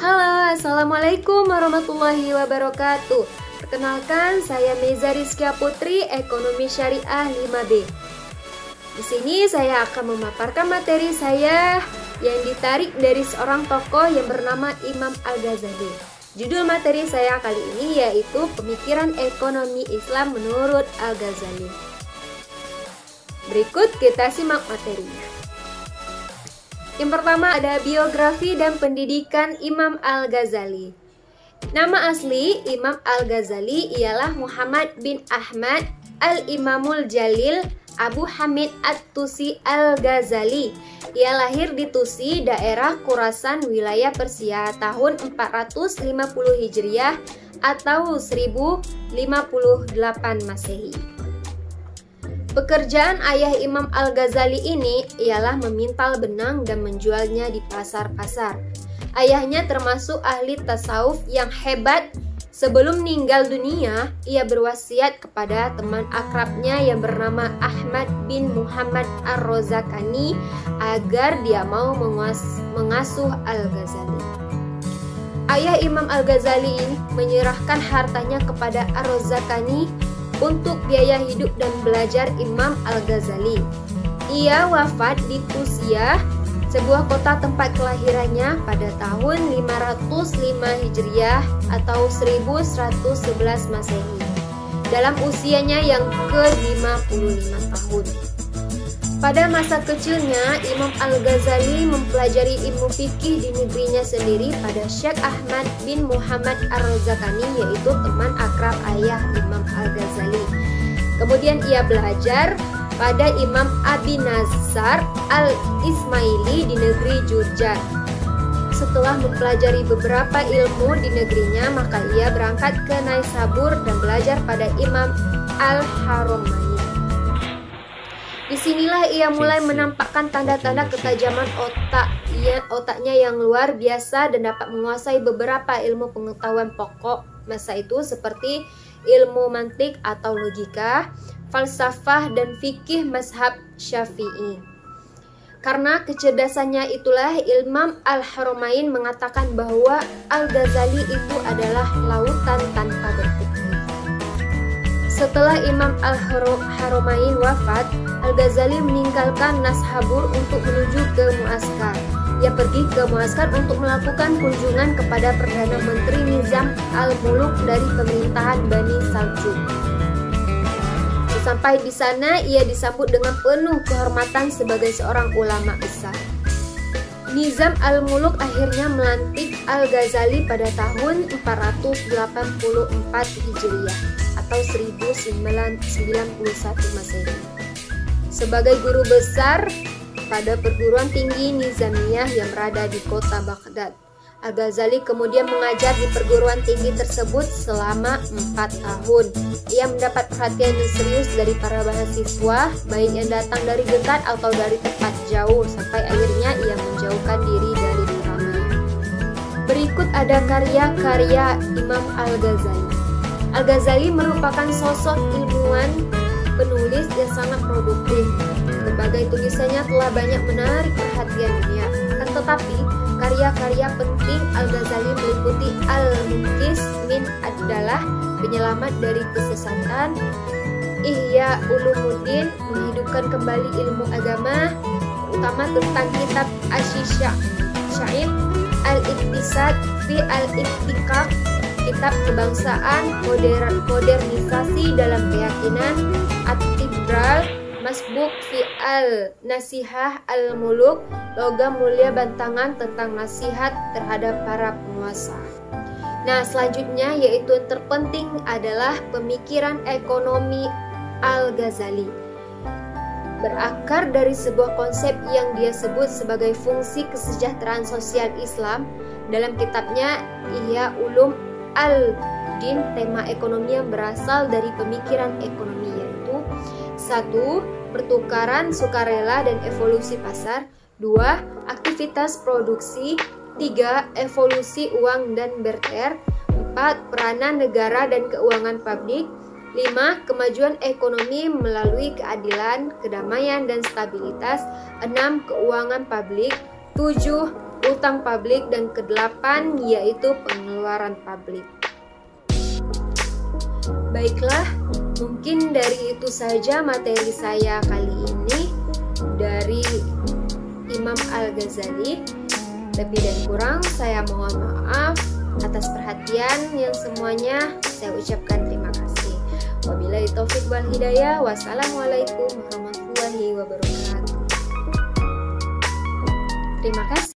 Halo, Assalamualaikum warahmatullahi wabarakatuh. Perkenalkan, saya Meza Rizkia Putri, Ekonomi Syariah 5B. Di sini saya akan memaparkan materi saya yang ditarik dari seorang tokoh yang bernama Imam Al-Ghazali. Judul materi saya kali ini yaitu Pemikiran Ekonomi Islam menurut Al-Ghazali. Berikut kita simak materinya. Yang pertama ada biografi dan pendidikan Imam Al-Ghazali. Nama asli Imam Al-Ghazali ialah Muhammad bin Ahmad Al-Imamul Jalil Abu Hamid At-Tusi Al-Ghazali. Ia lahir di Tusi, daerah Khurasan, wilayah Persia tahun 450 Hijriah atau 1058 Masehi. Pekerjaan ayah Imam Al-Ghazali ini ialah memintal benang dan menjualnya di pasar-pasar. Ayahnya termasuk ahli tasawuf yang hebat. Sebelum meninggal dunia, ia berwasiat kepada teman akrabnya yang bernama Ahmad bin Muhammad Ar-Rozakani agar dia mau mengasuh Al-Ghazali. Ayah Imam Al-Ghazali menyerahkan hartanya kepada Ar-Rozakani untuk biaya hidup dan belajar Imam Al-Ghazali. Ia wafat di Tusia, sebuah kota tempat kelahirannya, pada tahun 505 Hijriah atau 1111 Masehi, dalam usianya yang ke-55 tahun. Pada masa kecilnya, Imam Al-Ghazali mempelajari ilmu fikih di negerinya sendiri pada Syekh Ahmad bin Muhammad Ar-Rozakani, yaitu teman akrab ayah Imam Al-Ghazali. Kemudian ia belajar pada Imam Abi Nazar Al-Ismaili di negeri Jurjan. Setelah mempelajari beberapa ilmu di negerinya, maka ia berangkat ke Naisabur dan belajar pada Imam Al-Haramain. Disinilah ia mulai menampakkan tanda-tanda ketajaman otaknya yang luar biasa dan dapat menguasai beberapa ilmu pengetahuan pokok masa itu seperti ilmu mantik atau logika, falsafah dan fikih mazhab Syafi'i. Karena kecerdasannya itulah Imam Al-Haramain mengatakan bahwa Al-Ghazali itu adalah lautan tanpa bertepi. Setelah Imam Al-Haramain wafat, Al-Ghazali meninggalkan Naisabur untuk menuju ke Muaskar. Ia pergi ke Muaskar untuk melakukan kunjungan kepada Perdana Menteri Nizam Al-Muluk dari pemerintahan Bani Saljuk. Sampai di sana, ia disambut dengan penuh kehormatan sebagai seorang ulama besar. Nizam Al-Muluk akhirnya melantik Al-Ghazali pada tahun 484 Hijriah atau 1091 Masehi sebagai guru besar pada perguruan tinggi Nizamiyah yang berada di kota Baghdad. Al-Ghazali kemudian mengajar di perguruan tinggi tersebut selama 4 tahun. Ia mendapat perhatian yang serius dari para mahasiswa, baik yang datang dari dekat atau dari tempat jauh, sampai akhirnya ia menjauhkan diri dari keramaian. Berikut ada karya-karya Imam Al-Ghazali. Al-Ghazali merupakan sosok ilmuwan penulis yang sangat produktif. Berbagai tulisannya telah banyak menarik perhatian dunia. Akan tetapi, karya-karya penting Al-Ghazali meliputi Al-Munqidh min Ad-Dalalah, penyelamat dari kesesatan, Ihya Ulumuddin, menghidupkan kembali ilmu agama, terutama tentang kitab Asy-Syaib, Al-Iqtisad fi Al-Iqtiqaq, kitab kebangsaan, modernisasi dalam keyakinan, At-Tibral, Masbuk fi Al-Nasihah Al-Muluk, logam mulia bantangan tentang nasihat terhadap para penguasa. Nah, selanjutnya yaitu yang terpenting adalah pemikiran ekonomi Al-Ghazali. Berakar dari sebuah konsep yang dia sebut sebagai fungsi kesejahteraan sosial Islam. Dalam kitabnya Ihya Ulum Al-Din, tema ekonomi yang berasal dari pemikiran ekonomi yaitu 1. Pertukaran sukarela dan evolusi pasar. 2. Aktivitas produksi. 3. Evolusi uang dan barter. 4. Peranan negara dan keuangan publik. 5. Kemajuan ekonomi melalui keadilan, kedamaian, dan stabilitas. 6. Keuangan publik. 7. utang publik, dan kedelapan yaitu pengeluaran publik. Baiklah, mungkin dari itu saja materi saya kali ini dari Imam Al-Ghazali. Lebih dan kurang saya mohon maaf atas perhatian yang semuanya. Saya ucapkan terima kasih. Wabillahi taufik wal hidayah. Wassalamualaikum warahmatullahi wabarakatuh. Terima kasih.